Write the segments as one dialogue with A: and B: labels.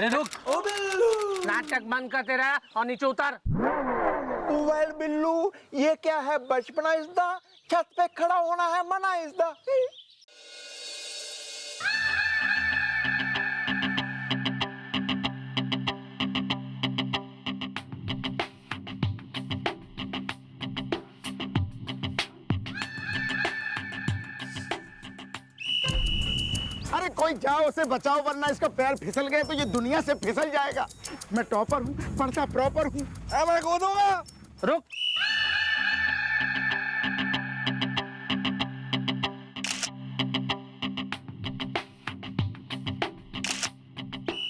A: अरे रुक,
B: ओ बिल्लू।
A: नाटक बंद कर तेरा और नीचे उतर।
B: वेल बिल्लू, ये क्या है? बचपना इज़दा, छत पे खड़ा होना है मना इज़दा।
C: अरे कोई जाओ उसे बचाओ, वरना इसका पैर फिसल गए तो ये दुनिया से फिसल जाएगा। मैं टॉपर हूँ, पढ़ता प्रॉपर हूँ।
B: मैं कूदूंगा।
A: रुक,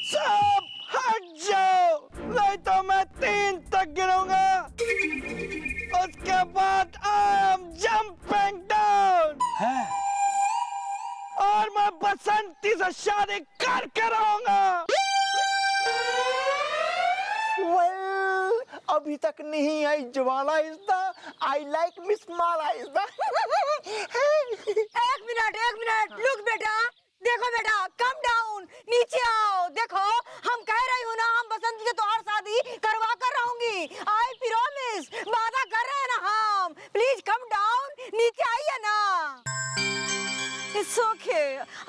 B: सब हट जाओ, नहीं तो मैं 3 तक गिरूंगा। उसके बाद आई एम जंपिंग डाउन और मैं बसंती से शादी करके रहूंगा। Well, अभी तक नहीं आई ज्वाला इज़दा। आई लाइक मिस माला इज़दा।
D: एक मिनट, लुक बेटा, देखो बेटा, कम डाउन, नीचे आओ। देखो, हम कह रही हूँ ना, हम बसंती से तुम्हारी शादी करवा कर रहूंगी। आई प्रॉमिस, वादा कर रहे हैं ना हम। प्लीज कम डाउन, नीचे आइए ना। इट्स ओके,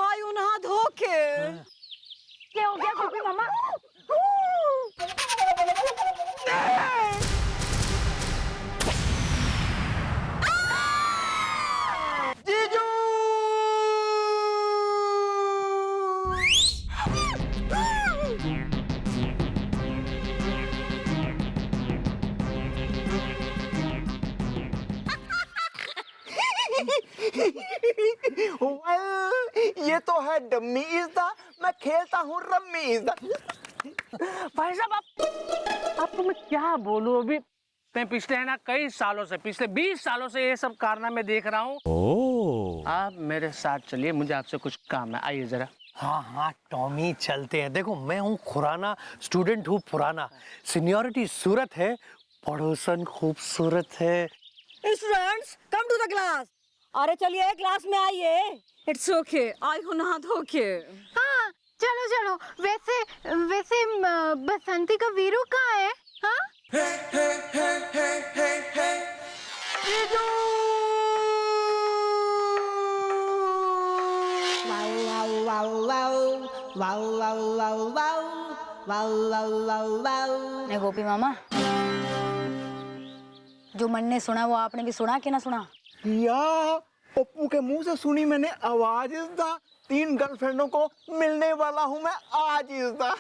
D: आयु नहा धो के। क्या हो गया गोपी मामा?
B: जीजू! Well, ये तो है डम्मी इज़दा। मैं खेलता हूँ रम्मी इज़दा।
A: भाई साहब आपको मैं क्या बोलूं। अभी मैं पिछले है ना कई सालों से, पिछले 20 सालों से ये सब कारनामे देख रहा हूँ। आप मेरे साथ चलिए, मुझे आपसे कुछ काम है, आइए जरा।
E: हाँ हाँ टॉमी, चलते हैं। देखो, मैं हूँ खुराना, स्टूडेंट हूँ पुराना। सीनियरिटी सूरत है, पड़ोसन खूबसूरत है।
D: Students, come to the class. अरे चलिए क्लास में आइए। इट्स ओके, आई हूँ नहा धो के।
F: हाँ चलो चलो। वैसे बसंती का वीरू कहाँ है? हाँ
D: नहीं गोपी मामा, जो मन ने सुना वो आपने भी सुना कि ना सुना?
B: या पप्पू के मुंह से सुनी मैंने आवाज इज़दा। 3 गर्लफ्रेंडों को मिलने वाला हूँ मैं आज इज़दा।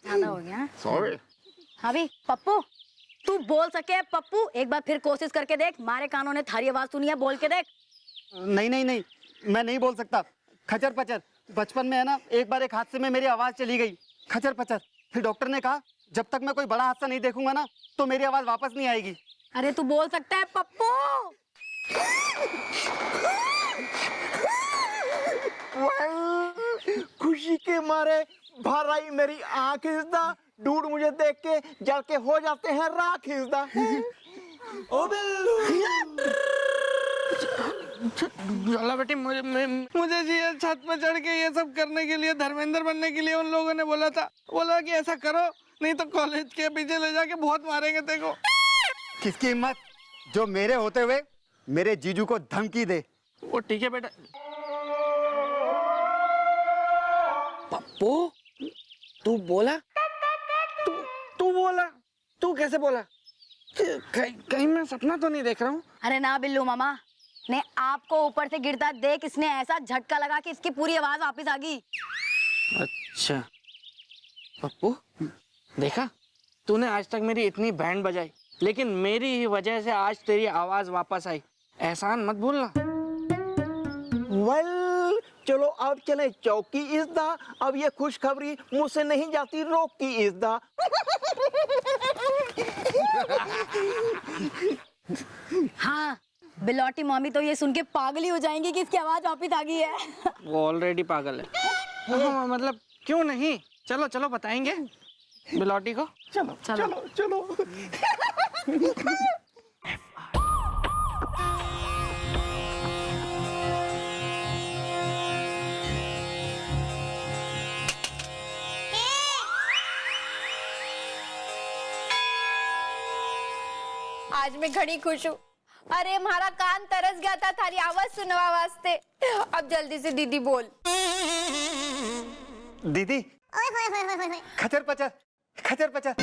D: ज्यादा हो गया।
C: सॉरी।
D: हाँ भी पप्पू, तू बोल सके पप्पू, एक बार फिर कोशिश करके देख। मारे कानों ने थारी आवाज सुनी है, बोल के देख।
C: नहीं, मैं नहीं बोल सकता। खचर पचर, बचपन में है ना, एक बार एक हादसे में मेरी आवाज चली गई, खचर पचर। फिर डॉक्टर ने कहा जब तक मैं कोई बड़ा हादसा नहीं देखूंगा ना, तो मेरी आवाज वापस नहीं आएगी।
D: अरे तू बोल सकता है पप्पू।
B: खुशी के मारे भर आई मेरी आंख इज़दा। डूड मुझे देख के जल के हो जाते हैं राख इज़दा। ओ बिल्लू!
A: चलो बेटी, मुझे ये छत पर चढ़ के ये सब करने के लिए, धर्मेंद्र बनने के लिए उन लोगों ने बोला कि ऐसा करो, नहीं तो कॉलेज के पीछे ले जाके बहुत मारेंगे देखो।
C: किसकी हिम्मत जो मेरे होते हुए मेरे जीजू को धमकी दे।
A: वो ठीक है बेटा। पप्पू, तू बोला? तू बोला? तू कैसे बोला? कहीं मैं सपना तो नहीं देख रहा हूँ?
D: अरे ना बिल्लू मामा ने आपको ऊपर से गिरता देख इसने ऐसा झटका लगा कि इसकी पूरी आवाज वापस आ गई।
A: अच्छा पप्पू, देखा तूने आज तक मेरी इतनी बैंड बजाई, लेकिन मेरी ही वजह से आज तेरी आवाज वापस आई। एहसान मत भूलना।
B: वेल, चलो अब चले चौकी इज़दा। अब ये खुशखबरी मुझसे नहीं जाती रोक की इज़दा।
D: हाँ, बिलौटी मम्मी तो ये सुन के पागल ही हो जाएंगी कि इसकी आवाज वापस आ गई है।
A: वो ऑलरेडी पागल है। हाँ, मतलब क्यों नहीं, चलो चलो बताएंगे बिलौटी को।
B: चलो चलो चलो।
F: आज मैं घड़ी खुश हूँ। अरे हमारा कान तरस गया था थारी आवाज सुनवा वास्ते। अब जल्दी से दीदी बोल।
C: दीदी खचर पचर खचर पचर।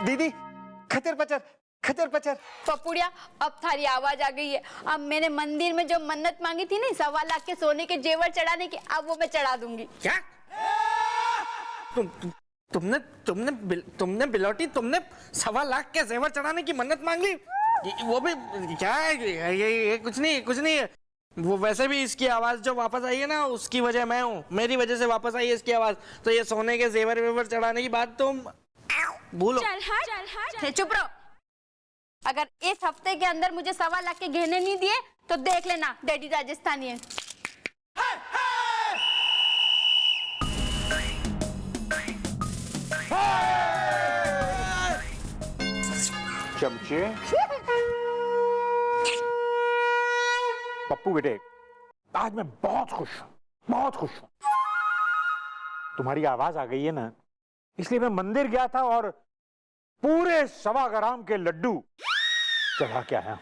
C: दीदी खचर पचर खचर पचर।
F: पपुड़िया अब थारी आवाज आ गई है। अब मैंने मंदिर में जो मन्नत मांगी थी ना 1.25 लाख के सोने के जेवर चढ़ाने की, अब वो मैं चढ़ा दूंगी।
A: क्या? तुमने बिलोटी, तुमने 1.25 लाख के जेवर चढ़ाने की मन्नत मांगी? वो भी क्या है? ये कुछ नहीं है। वो वैसे भी इसकी आवाज जो वापस आई है ना, उसकी वजह मैं हूँ। मेरी वजह से वापस आई है इसकी आवाज। तो ये सोने के जेवर वेवर चढ़ाने की बात तुम भूलो।
F: चुप रहो। अगर इस हफ्ते के अंदर मुझे 1.25 लाख के गहने नहीं दिए तो देख लेना डैडी राजस्थानी है।
G: चमचे। पप्पू बेटे, आज मैं बहुत खुश हूँ। तुम्हारी आवाज आ गई है ना, इसलिए मैं मंदिर गया था और पूरे 1.25 ग्राम के लड्डू चढ़ा के आया।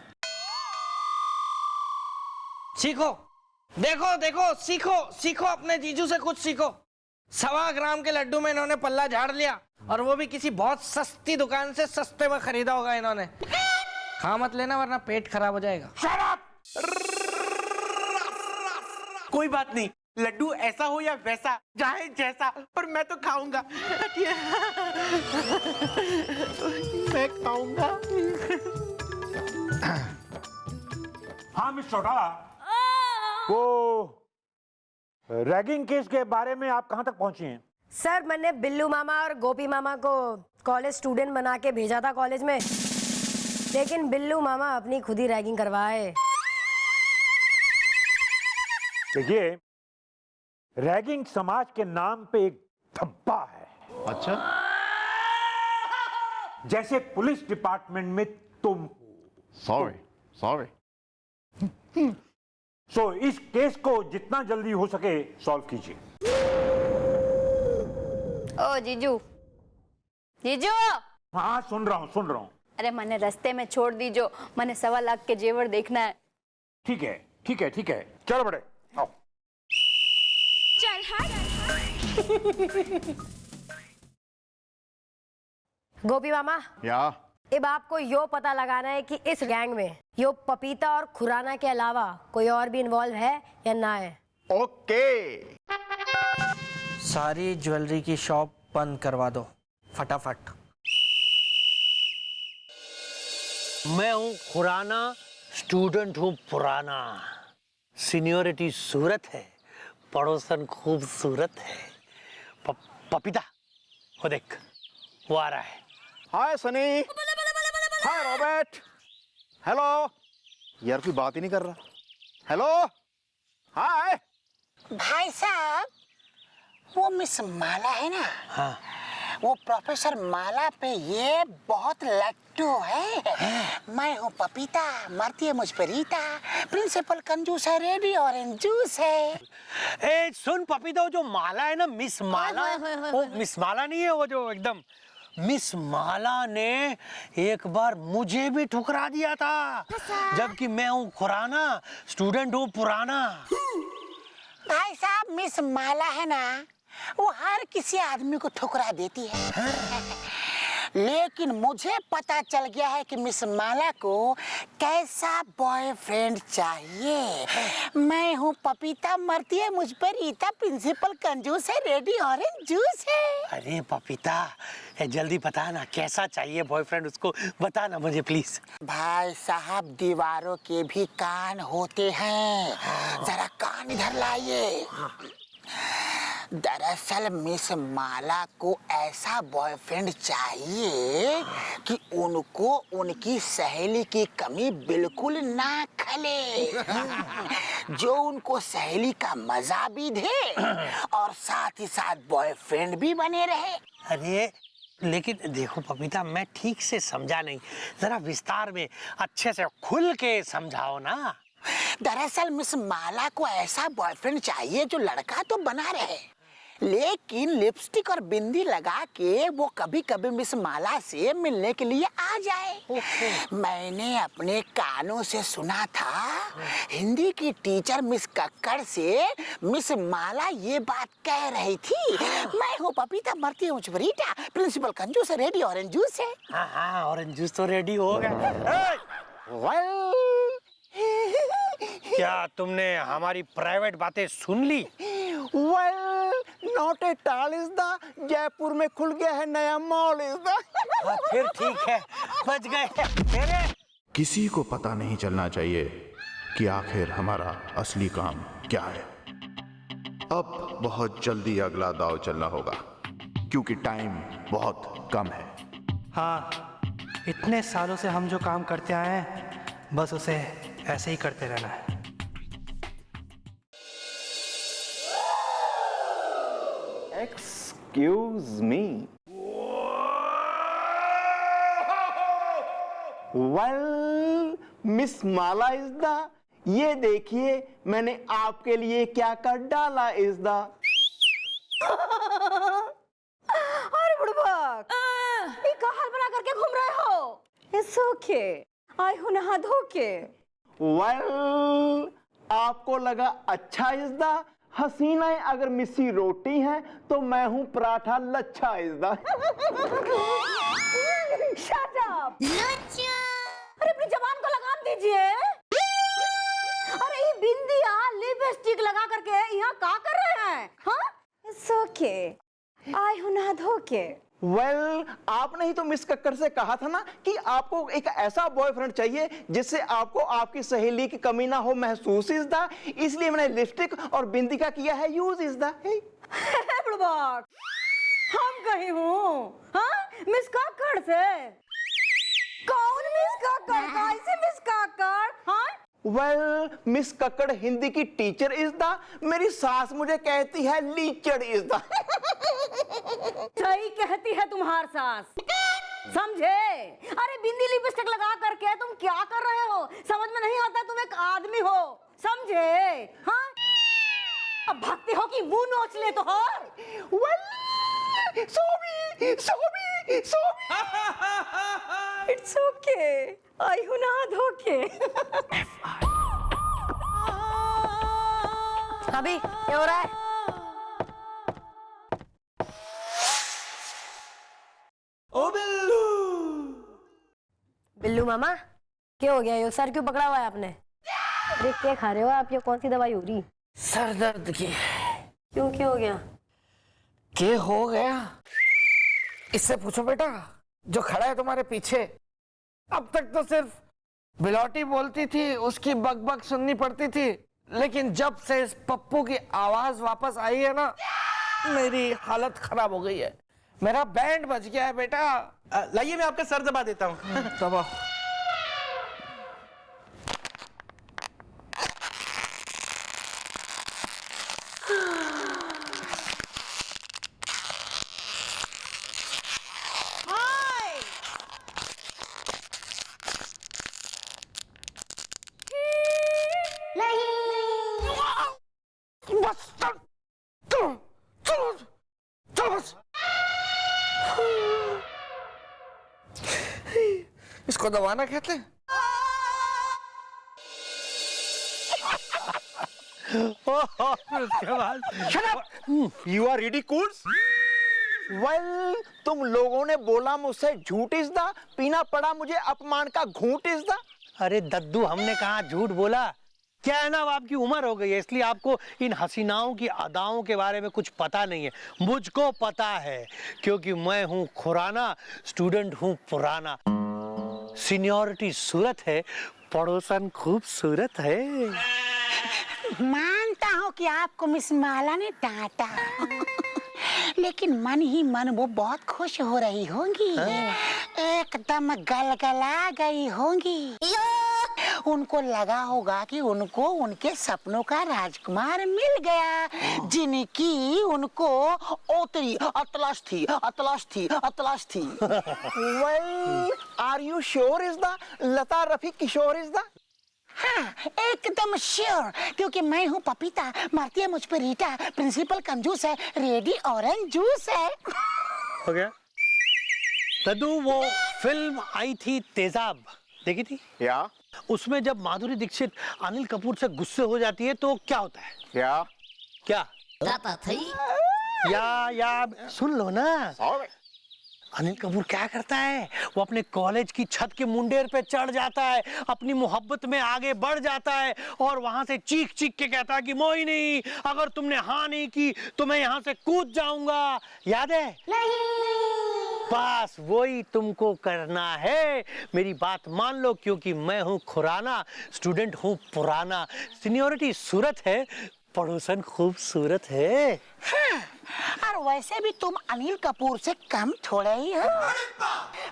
A: सीखो, देखो, सीखो अपने जीजू से कुछ सीखो। 1.25 ग्राम के लड्डू में इन्होंने पल्ला झाड़ लिया, और वो भी किसी बहुत सस्ती दुकान से सस्ते में खरीदा होगा इन्होंने। खा मत लेना वरना पेट खराब हो जाएगा।
H: कोई बात नहीं, लड्डू ऐसा हो या वैसा, चाहे जैसा, पर मैं तो खाऊंगा। मैं खाऊंगा।
G: हाँ मिस चौटाला, वो रैगिंग केस के बारे में आप कहां तक पहुंची हैं?
D: सर मैंने बिल्लू मामा और गोपी मामा को कॉलेज स्टूडेंट बना के भेजा था कॉलेज में, लेकिन बिल्लू मामा अपनी खुद ही रैगिंग करवाए।
G: देखिए, रैगिंग समाज के नाम पे एक धब्बा है।
H: अच्छा?
G: जैसे पुलिस डिपार्टमेंट में तुम।
H: सॉरी।
G: सो इस केस को जितना जल्दी हो सके सॉल्व कीजिए।
F: ओ जीजू।
G: हाँ सुन रहा हूँ।
F: अरे मैंने रास्ते में छोड़ दीजो, मैंने 1.25 लाख के जेवर देखना है।
G: ठीक है, चलो बड़े आओ।
D: गोपी मामा, अब आपको यो पता लगाना है कि इस गैंग में यो पपीता और खुराना के अलावा कोई और भी इन्वॉल्व है या ना है।
C: ओके।
A: सारी ज्वेलरी की शॉप बंद करवा दो फटाफट।
E: मैं हूँ खुराना, स्टूडेंट हूँ पुराना। सीनियरिटी सूरत है, पड़ोसन खूबसूरत है। पपीता, वो देख, वो आ रहा है।
I: हाय सनी। हाय रॉबर्ट। हेलो। यार कोई बात ही नहीं कर रहा। हेलो। हाय।
J: भाई साहब, वो मिस माला है ना,
E: हाँ।
J: वो प्रोफेसर माला पे ये बहुत लट्टू है। मैं हूँ पपीता, मरती है मुझ पर रीता, प्रिंसिपल कंजूस है, रेडी ऑरेंज जूस है।
E: ए सुन पपीता, वो जो माला है ना, मिस माला, वो मिस माला नहीं है, वो जो एकदम मिस माला ने एक बार मुझे भी ठुकरा दिया था, जबकि मैं हूँ खुराना, स्टूडेंट हूँ पुराना।
J: भाई साहब, मिस माला है ना, वो हर किसी आदमी को ठुकरा देती है। लेकिन मुझे पता चल गया है कि मिस माला को कैसा बॉयफ्रेंड चाहिए। मैं हूँ पपीता, मरती है मुझ पर रीता, प्रिंसिपल कंजूस है, रेडी ऑरेंज जूस है।
E: अरे पपीता, जल्दी बता ना, कैसा चाहिए बॉयफ्रेंड, उसको बता ना मुझे प्लीज।
J: भाई साहब, दीवारों के भी कान होते हैं, जरा कान इधर लाइए। दरअसल मिस माला को ऐसा बॉयफ्रेंड चाहिए कि उनको उनकी सहेली की कमी बिल्कुल ना खले, जो उनको सहेली का मजा भी दे और साथ ही साथ बॉयफ्रेंड भी बने रहे।
E: अरे लेकिन देखो पपीता, मैं ठीक से समझा नहीं, जरा विस्तार में अच्छे से खुल के समझाओ ना।
J: दरअसल मिस माला को ऐसा बॉयफ्रेंड चाहिए जो लड़का तो बना रहे, लेकिन लिपस्टिक और बिंदी लगा के वो कभी कभी मिस माला से मिलने के लिए आ जाए। मैंने अपने कानों से सुना था हिंदी की टीचर मिस कक्कड़ से मिस माला ये बात कह रही थी, मैं हूँ पपीता मरती हूँ चुपरीटा, प्रिंसिपल कंजूस है, रेडी ऑरेंज जूस है।
E: हाँ ऑरेंज जूस तो रेडी हो गया। क्या तुमने हमारी प्राइवेट बातें सुन ली?
I: नॉट ए टाल इज द, जयपुर में खुल गया है नया मॉल इज द।
E: फिर ठीक है, बच गए तेरे।
K: किसी को पता नहीं चलना चाहिए कि आखिर हमारा असली काम क्या है। अब बहुत जल्दी अगला दांव चलना होगा क्योंकि टाइम बहुत कम है।
L: हाँ, इतने सालों से हम जो काम करते आए हैं बस उसे ऐसे ही करते रहना है।
I: Excuse me. Well, Miss Mala is the, ये देखिए मैंने आपके लिए क्या कर डाला is the।
D: अरे बुड़बक, ये क्या हाल बना करके घूम रहे हो? It's okay, आई हूँ नहा धो के।
I: Well, आपको लगा अच्छा is the, हसीनाएं अगर मिस्सी रोटी हैं तो मैं हूँ पराठा लच्छा इस दा।
D: Shut up! अरे अपनी जबान को लगाम दीजिए। अरे ये बिंदिया लिपस्टिक लगा करके यहाँ क्या कर रहे हैं? हाँ? It's okay, आई हूँ नहा धो के।
I: Well, आपने ही तो मिस कक्कड़ से कहा था ना कि आपको एक ऐसा बॉयफ्रेंड चाहिए जिससे आपको आपकी सहेली की कमी ना हो महसूस इस दा, इसलिए मैंने लिपस्टिक और बिंदी का किया है यूज इस दा।
D: बुड़बक, हम कहीं हूँ, हाँ? मिस कक्कड़ से? कौन मिस कक्कड़? कैसे मिस कक्कड़? हाँ?
I: Well, मिस कक्कड़ हिंदी की टीचर इस दा, मेरी सास मुझे कहती है लीचड़ इस दा।
D: सही कहती है तुम्हार सास, समझे? अरे बिंदी लिपस्टिक लगा करके तुम क्या कर रहे हो? समझ में नहीं आता, तुम एक आदमी हो, समझे? हाँ? अब भागते हो कि मुंह नोच ले तो हो?
I: Sorry.
D: It's okay, आई हूँ नहा धो के। अभी क्या हो रहा है?
H: ओ बिल्लू।
M: बिल्लू मामा, क्या हो गया? ये सर क्यों पकड़ा हुआ है आपने? अरे क्या खा रहे हो आप? ये कौन सी दवाई हो रही?
A: सर दर्द की।
M: क्यों, क्या हो गया?
A: क्या हो गया? इससे पूछो बेटा, जो खड़ा है तुम्हारे पीछे। अब तक तो सिर्फ बिलौटी बोलती थी, उसकी बकबक सुननी पड़ती थी, लेकिन जब से इस पप्पू की आवाज वापस आई है ना, मेरी हालत खराब हो गई है। मेरा बैंड बज गया है बेटा।
H: लाइए मैं आपका सर दबा देता हूँ।
A: दबाओ। इसको दबाना कहते हैं।
E: उसके बाद
I: You are ridiculous? Well, तुम लोगों ने बोला मुझसे झूठ इस दा, पीना पड़ा मुझे अपमान का घूंट इस दा।
E: अरे दद्दू, हमने कहा झूठ बोला? क्या है ना, अब आपकी उम्र हो गई है, इसलिए आपको इन हसीनाओं की अदाओं के बारे में कुछ पता नहीं है। मुझको पता है, क्योंकि मैं हूँ खुराना, स्टूडेंट हूँ पुराना। सीनियरिटी सूरत है, पड़ोसन खूबसूरत है।
J: मानता हूँ कि आपको मिस माला ने डांटा, लेकिन मन ही मन वो बहुत खुश हो रही होंगी, एकदम गलगला गई होंगी। उनको लगा होगा कि उनको उनके सपनों का राजकुमार मिल गया, जिनकी उनको ओतरी अतलाश थी।
I: Well, are you sure is the Lata Rafi Kishore is the?
J: हाँ, एकदम श्योर, क्योंकि मैं हूँ पपीता, मारती है मुझ पे रीटा, प्रिंसिपल कंजूस है, रेडी ऑरेंज जूस है।
E: हो गया। तदु वो फिल्म आई थी तेजाब, देखी थी?
K: या
E: उसमें जब माधुरी दीक्षित अनिल कपूर से गुस्से हो जाती है तो क्या होता है? क्या या सुन लो ना। अनिल कपूर क्या करता है, वो अपने कॉलेज की छत के मुंडेर पे चढ़ जाता है, अपनी मोहब्बत में आगे बढ़ जाता है और वहां से चीख चीख के कहता है कि मोहिनी, अगर तुमने हाँ नहीं की तो मैं यहाँ से कूद जाऊंगा। याद है? नहीं। बस वही तुमको करना है। मेरी बात मान लो, क्योंकि मैं हूँ खुराना, स्टूडेंट हूँ पुराना, सीनियोरिटी सूरत है, पड़ोसन खूबसूरत है।
J: हाँ, और वैसे भी तुम अनिल कपूर से कम थोड़े ही हो।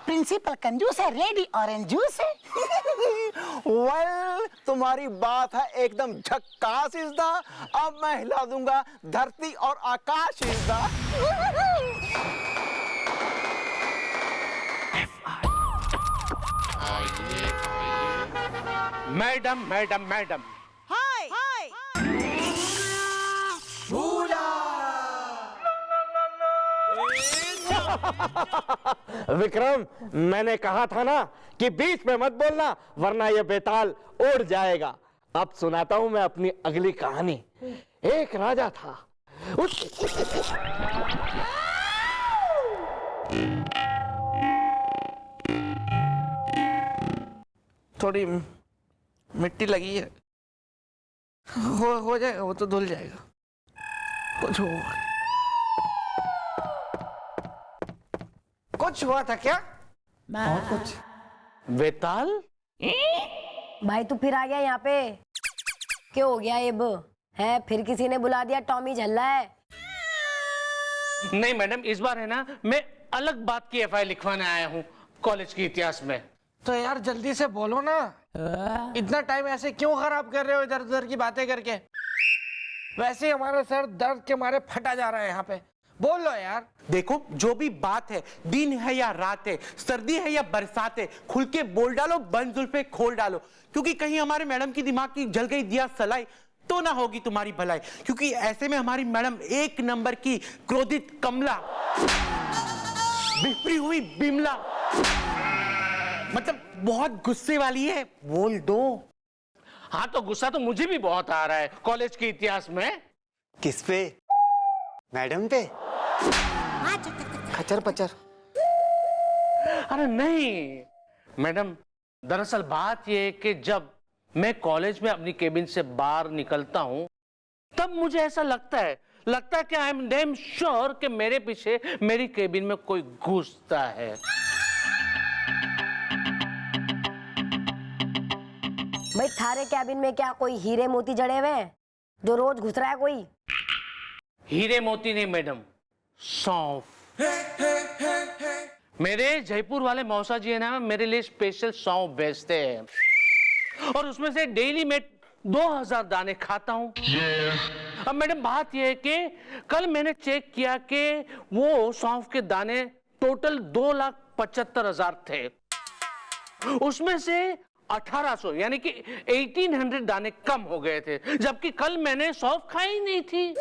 J: प्रिंसिपल कंजूस है, रेडी ऑरेंज जूस है।
I: वेल, तुम्हारी बात है एकदम झक्कास इज़दा। अब मैं हिला दूंगा धरती और आकाश इज़दा।
A: मैडम मैडम मैडम,
D: हाय हाय
B: विक्रम, मैंने कहा था ना कि बीच में मत बोलना वरना ये बेताल उड़ जाएगा। अब सुनाता हूं मैं अपनी अगली कहानी। एक राजा था, थोड़ी मिट्टी लगी है, हो जाएगा, वो तो धुल जाएगा। कुछ हुआ था क्या?
C: और कुछ?
A: बेताल
M: भाई तू फिर आ गया यहाँ पे, क्या हो गया अब है? फिर किसी ने बुला दिया, टॉमी झल्ला है?
A: नहीं मैडम, इस बार है ना, मैं अलग बात की एफआईआर लिखवाने आया हूँ कॉलेज के इतिहास में।
B: तो यार जल्दी से बोलो ना, इतना टाइम ऐसे क्यों खराब कर रहे हो इधर उधर की बातें करके? वैसे ही हमारा सर दर्द के मारे फटा जा रहा है यहाँ पे, बोल लो यार।
H: देखो, जो भी बात है, दिन है या रात है, सर्दी है या बरसात है, खुल के बोल डालो, बंद जुल्फे खोल डालो, क्योंकि कहीं हमारे मैडम की दिमाग की जल गई दिया सलाई तो ना होगी तुम्हारी भलाई। क्योंकि ऐसे में हमारी मैडम एक नंबर की क्रोधित कमला, बिखरी हुई बिमला, मतलब बहुत गुस्से वाली है, बोल दो।
A: हाँ तो गुस्सा तो मुझे भी बहुत आ रहा है कॉलेज के इतिहास में।
E: किस पे? मैडम पे?
C: खचर पचर।
A: अरे नहीं मैडम, दरअसल बात यह है कि जब मैं कॉलेज में अपनी केबिन से बाहर निकलता हूं तब मुझे ऐसा लगता है कि आई एम डैम श्योर कि मेरे पीछे मेरी केबिन में कोई घुसता है।
M: भाई थारे कैबिन में क्या कोई हीरे मोती जड़े हुए हैं जो रोज घुस रहा है कोई?
A: हीरे मोती नहीं मैडम, सौंफ। मेरे जयपुर वाले मौसा जी है ना, मेरे लिए स्पेशल सौंफ बेचते हैं और उसमें से डेली मैं 2000 दाने खाता हूं। अब मैडम बात यह है कि कल मैंने चेक किया कि वो सौंफ के दाने टोटल 2,75,000 थे, उसमें से 1800 यानी कि 1800 दाने कम हो गए थे, जबकि कल मैंने सौंफ खाई नहीं थी।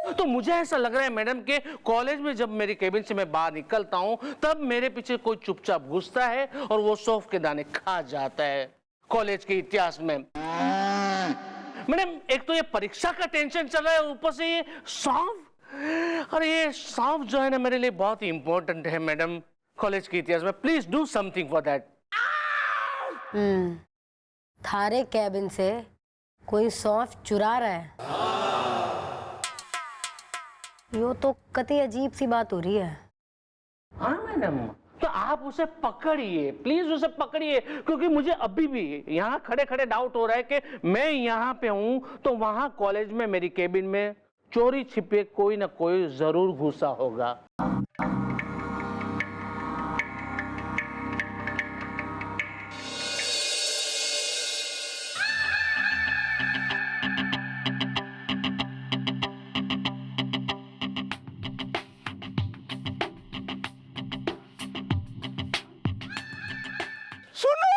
A: तो मुझे ऐसा लग रहा है मैडम कि कॉलेज में जब मेरी केबिन से मैं बाहर निकलता हूं तब मेरे पीछे कोई चुपचाप घुसता है और वो सौंफ के दाने खा जाता है कॉलेज के इतिहास में। मैडम एक तो ये परीक्षा का टेंशन चल रहा है, ऊपर से ये सौंफ। और ये सौंफ जो है ना मेरे लिए बहुत ही इंपॉर्टेंट है मैडम कॉलेज के इतिहास में। Please do something for that.
M: थारे कैबिन से कोई सौंफ चुरा रहा है, यो तो कतई अजीब सी बात हो रही है।
A: हाँ मैडम, तो आप उसे पकड़िए, प्लीज उसे पकड़िए, क्योंकि मुझे अभी भी यहाँ खड़े खड़े डाउट हो रहा है कि मैं यहाँ पे हूँ तो वहाँ कॉलेज में मेरी केबिन में चोरी छिपे कोई ना कोई जरूर घुसा होगा।
I: सुनो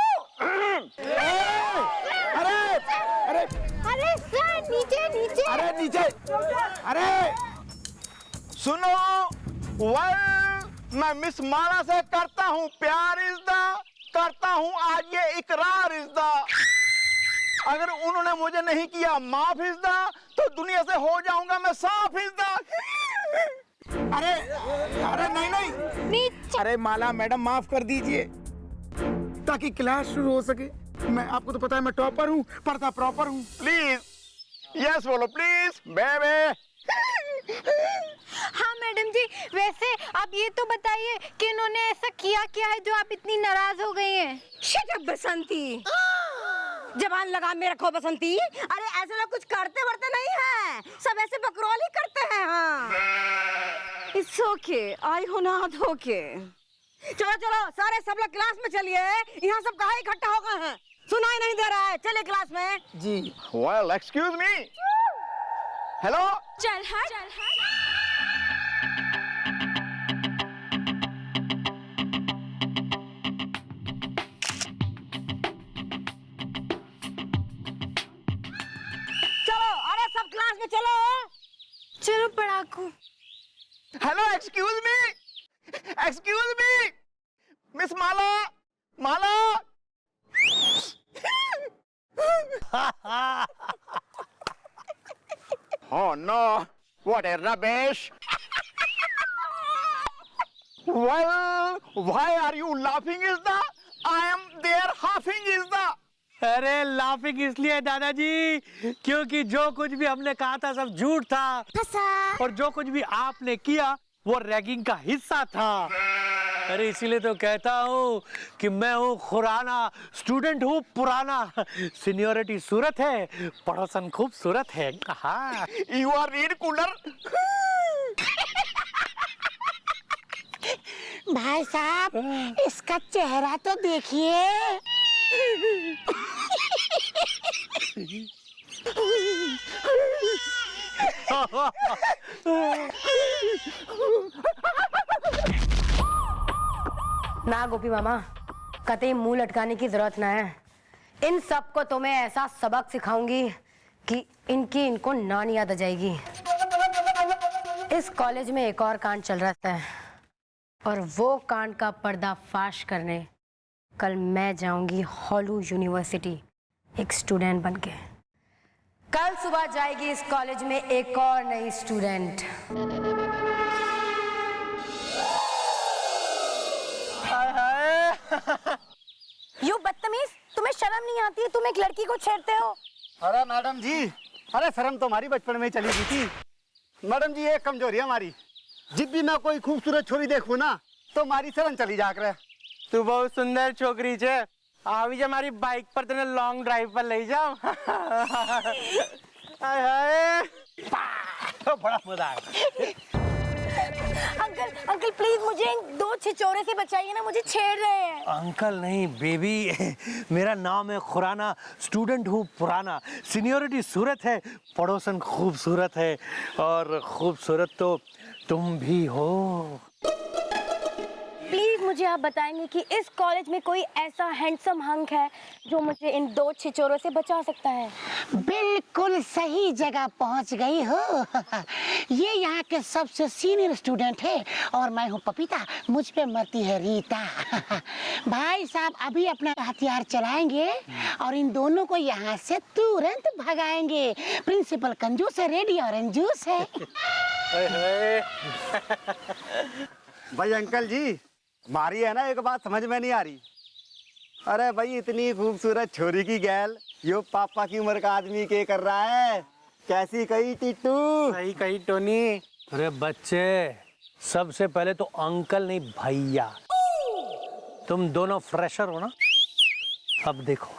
D: अरे सर नीचे नीचे।
I: अरे नीचे, अरे सुनो, मैं मिस माला से करता हूँ प्यार इज़्दा, करता हूँ आज ये इकरार इज़्दा। अगर उन्होंने मुझे नहीं किया माफ इज़्दा, तो दुनिया से हो जाऊंगा मैं साफ इज़्दा। अरे अरे नहीं नहीं, अरे माला मैडम माफ कर दीजिए, ताकि क्लास शुरू हो सके। मैं, आपको तो पता है मैं टॉपर हूँ, पढ़ता प्रॉपर हूँ। प्लीज यस बोलो प्लीज बेबे।
D: हाँ मैडम जी, वैसे आप ये तो बताइए कि इन्होंने ऐसा किया क्या है जो आप इतनी नाराज हो गई हैं? शट अप बसंती, जबान लगा में रखो बसंती। अरे ऐसे लोग कुछ करते वर्ते नहीं हैं, सब ऐसे बकरौल ही करते हैं। हाँ इट्स ओके, आई हो नॉट ओके। चलो चलो सारे सब लोग क्लास में चलिए, यहाँ सब कहाँ इकट्ठा हो गए हैं, सुनाई नहीं दे रहा है, चले क्लास में
I: जी। Well excuse me, hello.
F: चल हट।
D: चलो, अरे सब क्लास में चलो। चलो पढ़ाकू।
I: Hello excuse me, miss Mala, Mala. Oh no, what a rubbish. Well, why are you laughing is the, I am there laughing is the.
E: अरे लाफिंग इसलिए दादाजी क्योंकि जो कुछ भी हमने कहा था सब झूठ था, और जो कुछ भी आपने किया वो रैगिंग का हिस्सा था। अरे इसीलिए तो कहता हूँ कि मैं हूँ खुराना, स्टूडेंट हूँ पुराना, सीनियोरिटी सूरत है, पड़ोसन खूबसूरत है। हाँ
I: You are read cooler.
J: भाई साहब इसका चेहरा तो देखिए।
M: ना गोपी मामा, कतई मुंह लटकाने की जरूरत ना है। इन सब को तो मैं ऐसा सबक सिखाऊंगी कि इनको नानी याद आ जाएगी। इस कॉलेज में एक और कांड चल रहा है, और वो कांड का पर्दाफाश करने कल मैं जाऊंगी हॉलू यूनिवर्सिटी एक स्टूडेंट बनके। कल सुबह जाएगी इस कॉलेज में एक और नई स्टूडेंट।
D: यू बदतमीज, तुम्हें शर्म नहीं आती है, तुम एक लड़की को छेड़ते हो।
C: अरे मैडम जी, अरे शर्म तो हमारी बचपन में चली गई थी। मैडम जी एक कमजोरी है हमारी, जब भी मैं कोई खूबसूरत छोरी देखूं ना तो हमारी शर्म चली जाकर।
H: तू बहुत सुंदर छोकरी छे, आवी जा हमारी बाइक पर तने लॉन्ग ड्राइव पर ले जाओ। हाय हाय,
E: तो बड़ा मजा आया।
D: अंकल अंकल प्लीज मुझे इन दो छिछोरे से बचाइए ना, मुझे छेड़ रहे हैं।
E: अंकल नहीं बेबी, मेरा नाम है खुराना, स्टूडेंट हूँ पुराना, सीनियोरिटी सूरत है, पड़ोसन खूबसूरत है, और खूबसूरत तो तुम भी हो।
D: प्लीज मुझे आप बताएंगे कि इस कॉलेज में कोई ऐसा हैंडसम हंक है जो मुझे इन दो छिछोरों से बचा सकता है?
J: बिल्कुल सही जगह पहुंच गई हो। ये यहाँ के सबसे सीनियर स्टूडेंट है, और मैं हूँ पपीता, मुझ पे मरती है रीता। भाई साहब अभी अपना हथियार चलाएंगे और इन दोनों को यहाँ से तुरंत भगाएंगे। प्रिंसिपल कंजूस है, रेडी ऑरेंज जूस है।
C: भाई अंकल जी, मारी है ना एक बात समझ में नहीं आ रही। अरे भाई इतनी खूबसूरत छोरी की गैल यो पापा की उम्र का आदमी के कर रहा है? कैसी कही टिट्टू?
H: सही कही टोनी।
E: अरे बच्चे, सबसे पहले तो अंकल नहीं भैया, तुम दोनों फ्रेशर हो ना। अब देखो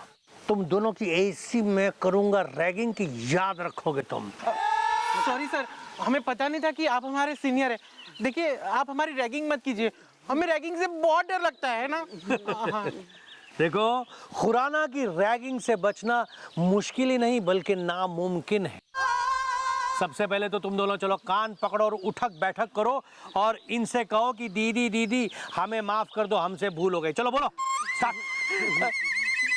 E: तुम दोनों की ऐसी मैं करूंगा रैगिंग की याद रखोगे तुम।
H: सॉरी सर, हमें पता नहीं था कि आप हमारे सीनियर हैं। देखिए आप हमारी रैगिंग मत कीजिए, हमें रैगिंग से बहुत डर लगता है ना।
E: देखो खुराना की रैगिंग से बचना मुश्किल ही नहीं बल्कि नामुमकिन है। सबसे पहले तो तुम दोनों चलो कान पकड़ो और उठक बैठक करो और इनसे कहो कि दीदी दीदी हमें माफ कर दो, हमसे भूल हो गई। चलो बोलो स्टार्ट।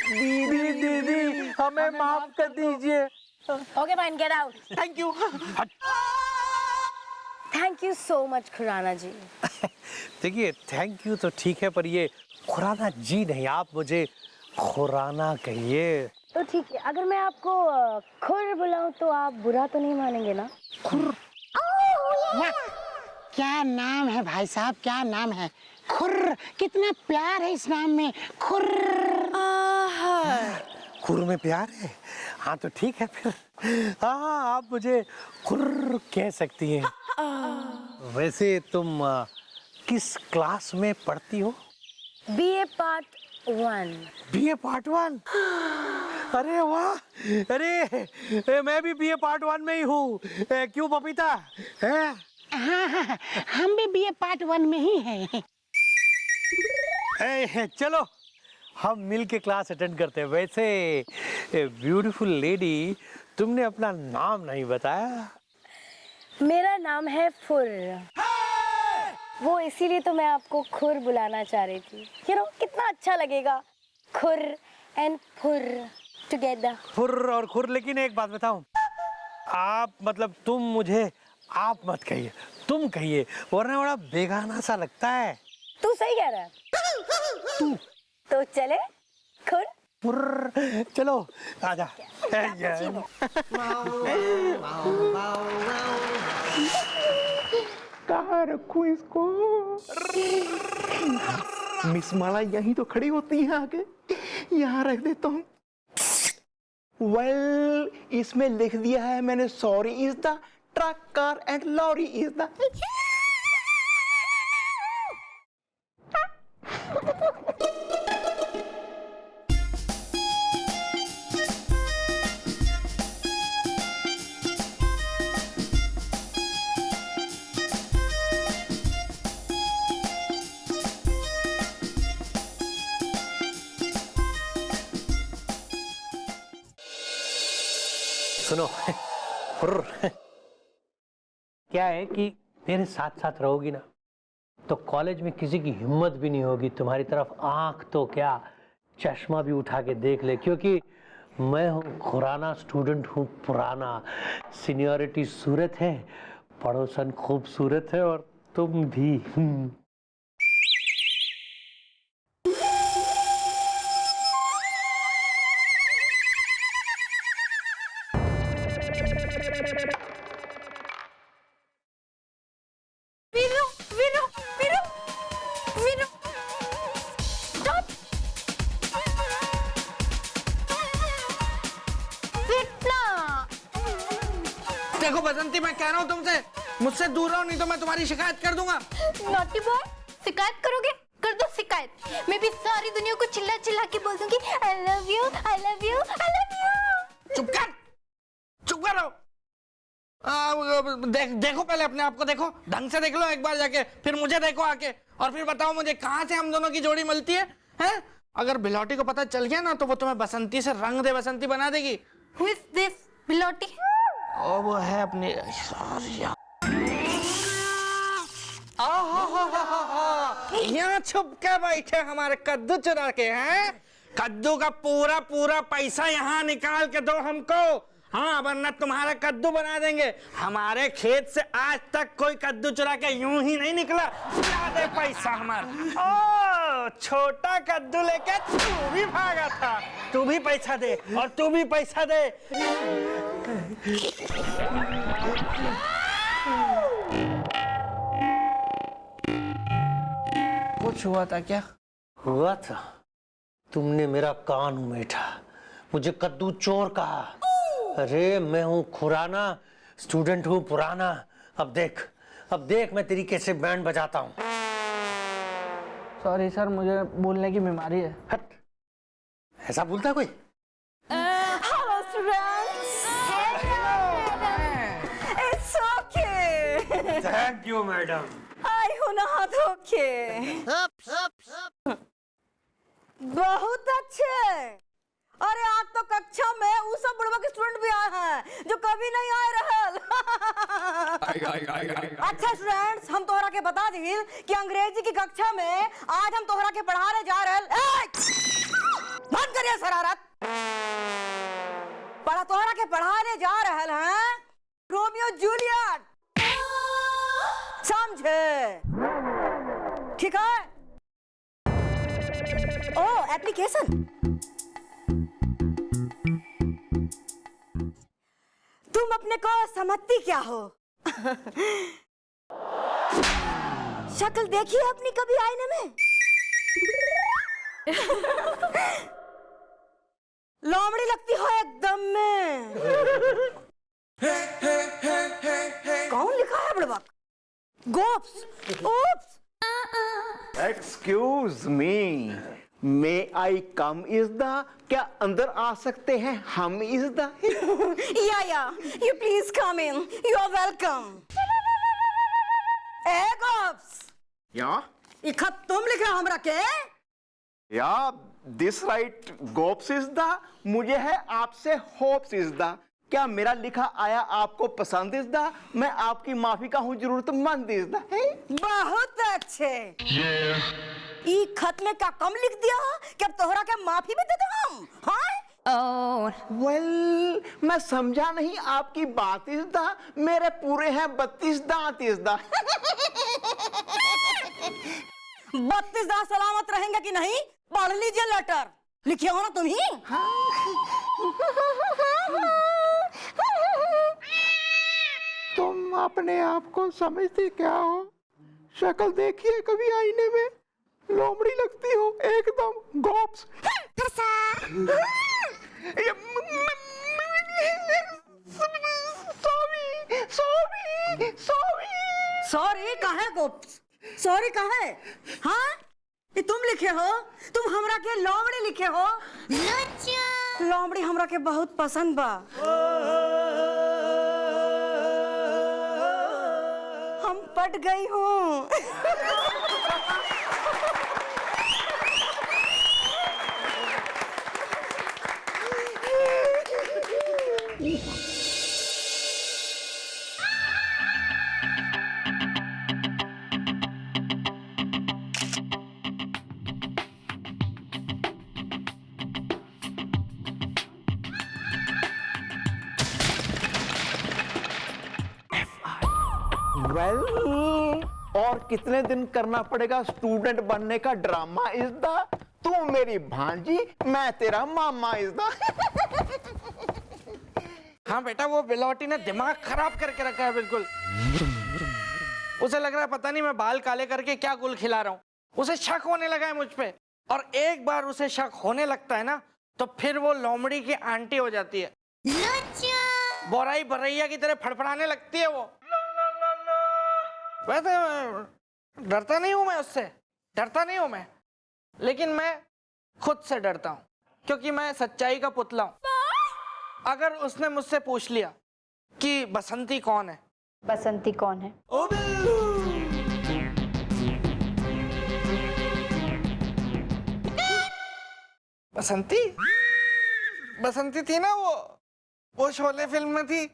H: दीदी दीदी हमें माफ कर दीजिए।
M: Okay fine, get out.
H: Thank you.
M: Thank you so much Khurana ji.
E: देखिए थैंक यू तो ठीक है, पर ये खुराना जी नहीं, आप मुझे खुराना कहिए।
M: तो ठीक है, अगर मैं आपको खुर बुलाऊं तो आप बुरा तो नहीं मानेंगे ना?
J: खुर। वाह, क्या नाम है भाई साहब, क्या नाम है। खुर, कितना प्यार है इस नाम में। खुर।
E: खुर में प्यार है? हाँ तो ठीक है फिर, हाँ आप मुझे खुर कह सकती हैं। वैसे तुम किस क्लास में पढ़ती हो?
M: BA Part 1।
E: BA Part 1? अरे वाह, अरे मैं भी BA Part 1 में ही हूँ। क्यों पपीता है?
J: हाँ, हम भी BA Part 1 में ही हैं।
E: चलो हम मिल के क्लास अटेंड करते हैं। वैसे ब्यूटीफुल लेडी, तुमने अपना नाम नहीं बताया।
M: मेरा नाम है फुर। वो इसीलिए तो मैं आपको खुर बुलाना चाह रही थी। कितना अच्छा लगेगा, खुर एंड फुर टुगेदर।
E: फुर और खुर। लेकिन एक बात बताऊं, आप मतलब तुम मुझे आप मत कहिए, तुम कहिए, वरना बड़ा बेगाना सा लगता है।
M: तू सही कह रहा है। तो चले खुर
E: फुर। चलो आजा।
I: कहाँ रखूं इसको? मिस माला यहीं तो खड़ी होती है आके, यहाँ रख देता हूँ। वेल, इसमें लिख दिया है मैंने, sorry is the truck car and lorry is the.
E: सुनो, क्या है कि मेरे साथ साथ रहोगी ना तो कॉलेज में किसी की हिम्मत भी नहीं होगी तुम्हारी तरफ आंख तो क्या चश्मा भी उठा के देख ले, क्योंकि मैं हूँ खुराना, स्टूडेंट हूँ पुराना, सीनियरिटी सूरत है, पड़ोसन खूबसूरत है और तुम भी।
B: देखो बसंती, मैं कह रहा हूँ तुमसे, मुझसे दूर रहो, नहीं तो मैं तुम्हारी शिकायत कर दूंगा।
F: नॉटी बॉय, शिकायत करोगे? कर दो शिकायत। मैं भी सारी दुनिया को चिल्ला चिल्ला के बोल दूंगी I love you, I love you, I love you.
B: चुप कर, चुप करो। देखो पहले अपने आप को देखो, ढंग से देख लो एक बार जाके, फिर मुझे देखो आके, और फिर बताओ मुझे कहाँ से हम दोनों की जोड़ी मिलती है, हैं? अगर बिलौटी को पता चल गया ना तो वो तुम्हें बसंती से रंग दे बसंती बना देगी।
F: Who is this Bilauti?
B: ओ वो है अपनी यहाँ छुप के बैठे हमारे कद्दू चुरा के हैं। कद्दू का पूरा पूरा पैसा यहाँ निकाल के दो हमको, हाँ, वरना तुम्हारा कद्दू बना देंगे। हमारे खेत से आज तक कोई कद्दू चुरा के यूं ही नहीं निकला। दे पैसा हमारा। ओ छोटा कद्दू लेके तू भी भागा था, तू भी पैसा दे और तू भी पैसा दे। कुछ हुआ था क्या?
E: हुआ था, तुमने मेरा कान उमेटा, मुझे कद्दू चोर कहा। अरे मैं हूँ खुराना, स्टूडेंट हूँ पुराना। अब देख मैं तेरी कैसे बैंड बजाता हूँ।
B: सॉरी सर, मुझे बोलने की बीमारी है।
E: हट, ऐसा बोलता है कोई?
D: Hello students. It's okay.
E: Thank you madam.
D: आई हूँ नहा धो के। बहुत अच्छे। अरे आज तो कक्षा में वो सब बुढ़वा के स्टूडेंट भी आए हैं जो कभी नहीं आए रहल। अच्छा स्टूडेंट्स, हम तोहरा के बता दी कि अंग्रेजी की कक्षा में आज हम तोहरा के पढ़ाने जा रहल। बंद करिए शरारत। तोहरा के पढ़ाने जूलियट, समझे? ठीक है? ओ एप्लीकेशन, तुम अपने को समझती क्या हो? शक्ल देखी है अपनी कभी आईने में? लोमड़ी लगती हो एकदम में। कौन लिखा है बुड़बक? गोप्स, oops.
I: Excuse me, may I come इज द, क्या अंदर आ सकते हैं हम इज द?
D: Yeah, you please come in. You are welcome. ए गोप्स,
I: या
D: ये खत तुम लिख रहे हो हमरा के?
I: या दिस राइट गोप्स इज द, मुझे है आपसे होप्स इज द। क्या मेरा लिखा आया आपको पसंद इज द? मैं आपकी माफी का हूँ जरूरतमंद इज द।
D: बहुत अच्छे। ई खत में क्या कम लिख दिया कि अब तोहरा के माफी भी दे दे हम? हाँ?
I: वेल, मैं समझा नहीं आपकी बात इज द। मेरे पूरे हैं 32 दांत इज द।
D: 32 दांत सलामत रहेंगे कि नहीं? पढ़ लीजिए लेटर, लिखे हो ना तुम ही?
I: तुम अपने आप को समझती क्या हो? शक्ल देखिए कभी आईने में, लोमड़ी लगती हो एकदम गोप्स।
D: सॉरी कहाँ है गोप्स? सॉरी कहाँ है? हाँ, ये तुम लिखे हो? तुम हमरा के लोमड़ी लिखे हो? लोमड़ी हमरा के बहुत पसंद बा। हम पट गई हूँ।
I: वेल, और कितने दिन करना पड़ेगा स्टूडेंट बनने का ड्रामा इज द? तू मेरी भांजी, मैं तेरा मामा इज द।
B: हाँ बेटा, वो बिलौटी ने दिमाग खराब करके रखा है बिल्कुल। उसे लग रहा है पता नहीं मैं बाल काले करके क्या गुल खिला रहा हूँ। उसे शक होने लगा है मुझ पे, और एक बार उसे शक होने लगता है ना, तो फिर वो लोमड़ी की आंटी हो जाती है। बोराई बरैया की तरह फड़फड़ाने लगती है वो। वैसे डरता नहीं हूं मैं उससे, डरता नहीं हूं मैं, लेकिन मैं खुद से डरता हूं, क्योंकि मैं सच्चाई का पुतला हूं। अगर उसने मुझसे पूछ लिया कि बसंती कौन है,
F: बसंती कौन है?
B: बसंती? बसंती थी ना वो शोले फिल्म में थी।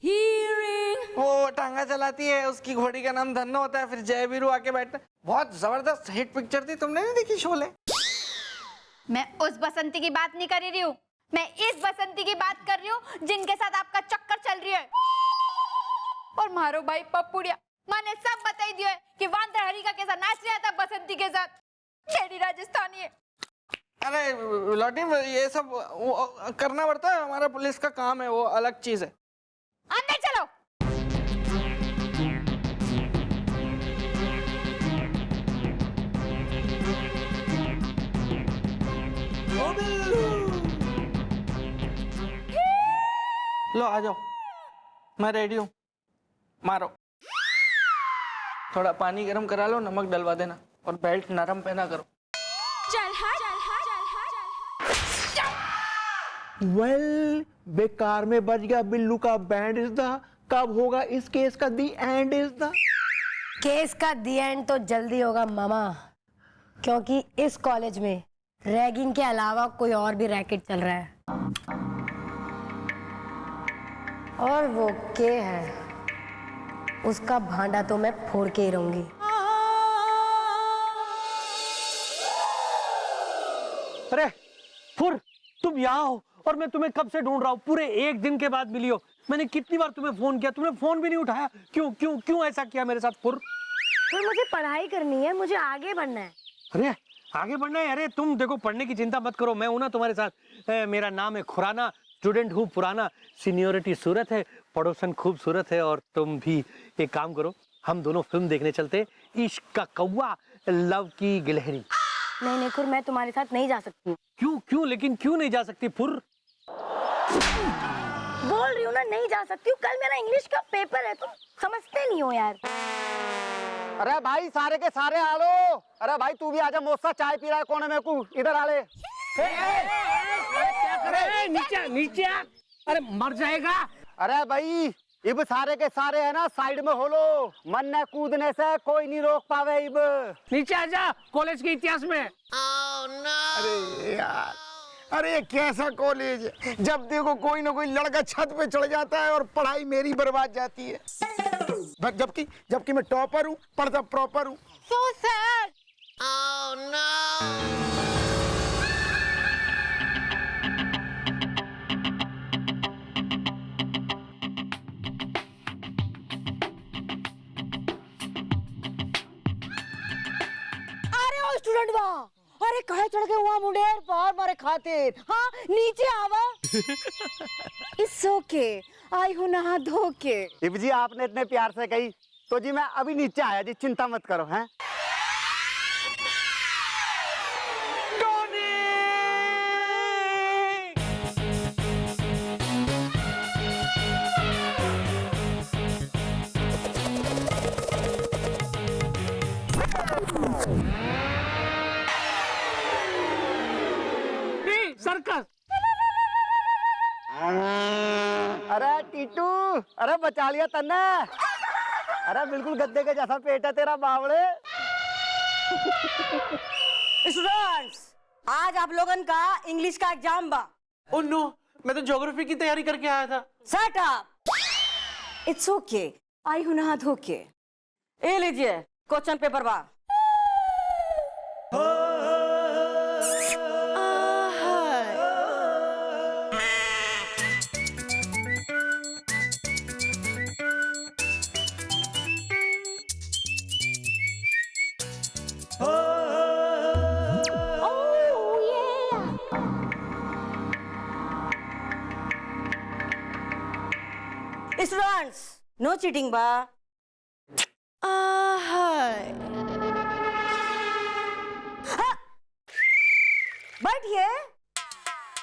B: वो टांगा चलाती है, उसकी घोड़ी का नाम धन्नो होता है, फिर जय वीरू आके बैठता है। बहुत जबरदस्त हिट पिक्चर थी, तुमने नहीं देखी शोले?
F: मैं उस बसंती की बात नहीं कर रही हूँ, मैं इस बसंती की बात कर रही हूँ जिनके साथ आपका चक्कर चल रही है। और मारो भाई पप्पुड़िया, मैंने सब बताई दिया है कि वांदर हरिका के साथ नाच रहा था बसंती के साथ। मेरी राजस्थानी है।
B: अरे लौटी, ये सब करना पड़ता है, हमारा पुलिस का काम है, वो अलग चीज है।
F: अंदर चलो।
B: लो आ जाओ, मैं रेडी हूँ, मारो। थोड़ा पानी गर्म करा लो, नमक डलवा देना, और बेल्ट नरम पहना करो।
I: वेल, बेकार में बच गया बिल्लू का बैंड इज द। कब होगा इस केस का दी एंड इज द?
M: केस का दी एंड तो जल्दी होगा मामा, क्योंकि इस कॉलेज में रैगिंग के अलावा कोई और भी रैकेट चल रहा है, और वो के है, उसका भांडा तो मैं फोड़ के ही रहूंगी।
E: अरे फुर, तुम यहाँ हो और मैं तुम्हें कब से ढूंढ रहा हूँ, पूरे 1 दिन के बाद मिली हो। मैंने कितनी बार तुम्हें फोन किया, तुमने फोन भी नहीं उठाया। क्यों क्यों क्यों ऐसा किया मेरे साथ फुर?
M: फिर मुझे पढ़ाई करनी है, मुझे आगे बढ़ना है।
E: अरे आगे बढ़ना है? अरे तुम देखो, पढ़ने की चिंता मत करो, मैं हूं ना तुम्हारे साथ। मेरा नाम है खुराना, स्टूडेंट हूँ पुराना, सीनियोरिटी सूरत है, पड़ोसन खूबसूरत है। और तुम भी एक काम करो, हम दोनों फिल्म देखने चलते, इश्क का कौवा, लव की गिलहरी।
M: नहीं नहीं खुर, मैं तुम्हारे साथ नहीं जा सकती।
E: क्यों क्यों लेकिन क्यों नहीं जा सकती फुर?
M: बोल रही हूँ ना, नहीं जा सकती हूँ। कल मेरा इंग्लिश का पेपर है, तुम समझते नहीं हो यार।
C: अरे भाई सारे के सारे आ लो। अरे भाई तू भी आजा, मौसा चाय पी रहा है कोने में, को इधर आ ले।
A: क्या करे? नीचे नीचे आ। अरे मर जाएगा।
C: अरे भाई इब सारे के सारे है ना, साइड में हो लो, मन न कूदने से कोई नहीं रोक पावे। इब
A: नीचे आजा, कॉलेज के इतिहास में।
I: अरे यार, अरे ये कैसा कॉलेज है, जब देखो कोई ना कोई लड़का छत पे चढ़ जाता है और पढ़ाई मेरी बर्बाद जाती है। जबकि मैं टॉपर हूँ, पढ़ता प्रॉपर हूँ।
J: So sad. Oh no.
D: अरे ओ स्टूडेंट बा, अरे कहे चढ़ के हुआ मुंडेर पर मारे खातिर। हाँ नीचे आवा। इट्स ओके, आई हूँ नहा धो के।
C: इब जी आपने इतने प्यार से कही तो जी मैं अभी नीचे आया जी, चिंता मत करो। हैं
A: सर्कस।
C: अरे टीटू, अरे बचा लिया तन्ने। अरे बिल्कुल गद्दे के जैसा पेट है तेरा बावड़े।
D: स्टूडेंट्स, आज आप लोगन का इंग्लिश का एग्जाम बा।
H: ओह नो, मैं तो ज्योग्राफी की तैयारी करके आया था।
D: Shut up. इट्स ओके, आई हूँ नहा धो के। ये लीजिए क्वेश्चन पेपर बा। स्टूडेंट्स, नो चीटिंग बा। बैठिए।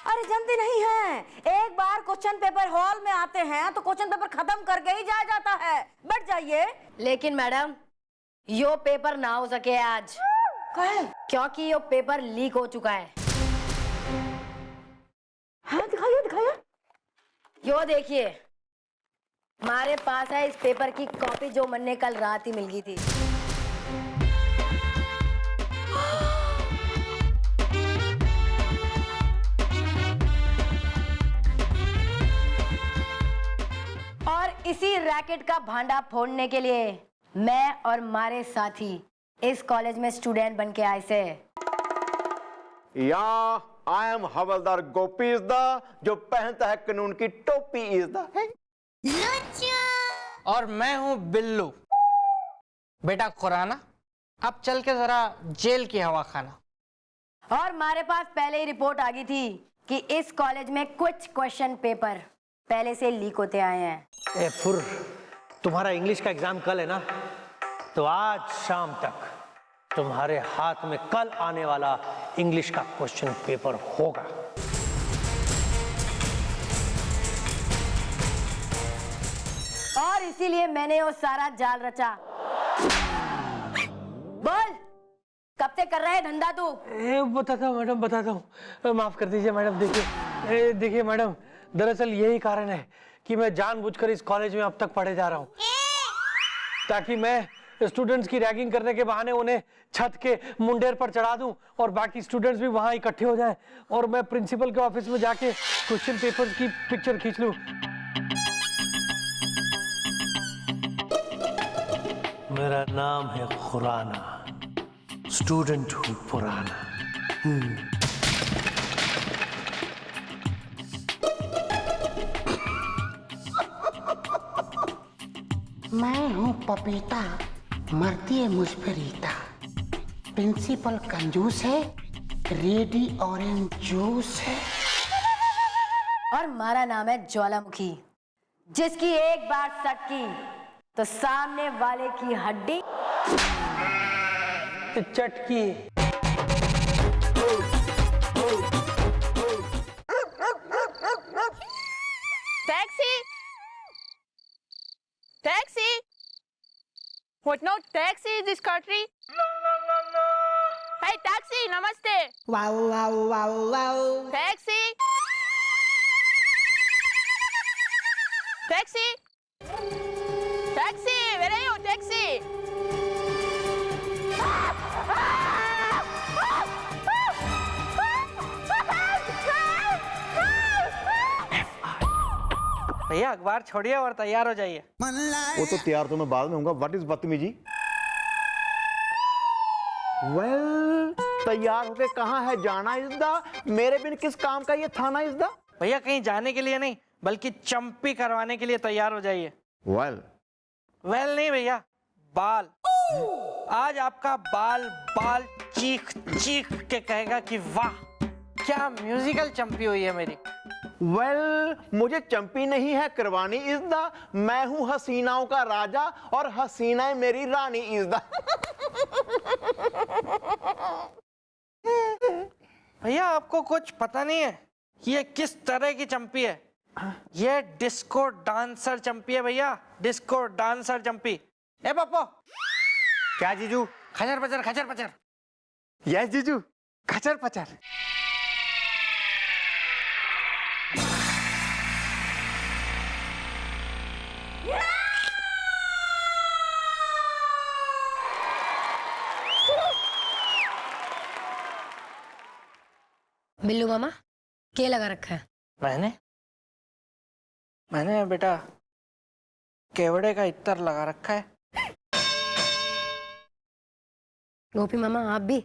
D: अरे जल्दी नहीं है, एक बार क्वेश्चन पेपर हॉल में आते हैं तो क्वेश्चन पेपर खत्म करके ही जाया जाता है। बैठ जाइए।
M: लेकिन मैडम यो पेपर ना हो सके आज।
D: कहे?
M: क्योंकि यो पेपर लीक हो चुका है।
D: हाँ दिखाइए दिखाइए।
M: यो देखिए, हमारे पास है इस पेपर की कॉपी जो मैंने कल रात ही मिल गई थी। और इसी रैकेट का भांडा फोड़ने के लिए मैं और हमारे साथी इस कॉलेज में स्टूडेंट बन के आए से।
I: या I am havildar Gopi is the, जो पहनता है कानून की टोपी इज द।
H: और मैं हूँ बिल्लू, बेटा खुराना। अब चल के जरा जेल की हवा खाना।
M: और हमारे पास पहले ही रिपोर्ट आ गई थी कि इस कॉलेज में कुछ क्वेश्चन पेपर पहले से लीक होते आए हैं।
E: ए फुर, तुम्हारा इंग्लिश का एग्जाम कल है ना, तो आज शाम तक तुम्हारे हाथ में कल आने वाला इंग्लिश का क्वेश्चन पेपर होगा।
M: और इसीलिए मैंने वो सारा जाल रचा। बोल, कब से कर रहा है धंधा तू?
E: बताता हूँ मैडम, बताता हूँ, माफ कर दीजिए मैडम। देखिए मैडम, दरअसल यही कारण है कि मैं जानबूझकर इस कॉलेज में अब तक पढ़े जा रहा हूँ, ताकि मैं स्टूडेंट्स की रैगिंग करने के बहाने उन्हें छत के मुंडेर पर चढ़ा दूं और बाकी स्टूडेंट्स भी वहां इकट्ठे हो जाएं और मैं प्रिंसिपल के ऑफिस में जाके क्वेश्चन पेपर की पिक्चर खींच लूं। मेरा नाम है खुराना, स्टूडेंट हूँ पुराना।
J: मैं हूँ पपीता, मरती है मुझ पे रीता। प्रिंसिपल कंजूस है, रेडी ऑरेंज जूस है।
M: और हमारा नाम है ज्वालामुखी, जिसकी एक बार सटकी तो सामने वाले की हड्डी
E: चटकी।
N: Taxi! Taxi! What no taxi in this country? Hey taxi, namaste.
J: Wow, wow, wow, wow.
N: Taxi! Taxi! Taxi! Where are you, taxi?
E: भैया अखबार छोड़िए और तैयार हो जाइए।
I: वो तो तैयार तो मैं बाद में होऊंगा। व्हाट इज बदतमीजी? वेल, तैयार होके कहाँ है जाना इज़दा? मेरे बिन किस काम का ये थाना इज़दा?
E: भैया कहीं जाने के लिए नहीं, बल्कि चंपी करवाने के लिए तैयार हो जाइए।
I: वेल
E: नहीं भैया, बाल। आज आपका बाल बाल चीख चीख के कहेगा कि वाह क्या म्यूजिकल चंपी हुई है मेरी।
I: मुझे चंपी नहीं है करवानी इज़दा। मैं हूँ हसीनाओं का राजा और हसीनाएं मेरी रानी इज़दा।
E: भैया आपको कुछ पता नहीं है ये किस तरह की चंपी है? ये डिस्को डांसर चंपी है भैया, डिस्को डांसर चंपी। ए पप्पो,
C: क्या जीजू?
E: खचर पचर खचर पचर।
C: यस जीजू, खचर पचर।
M: बिल्लू मामा क्या लगा रखा है?
E: मैंने बेटा केवड़े का इत्तर लगा रखा है।
M: गोपी मामा आप भी?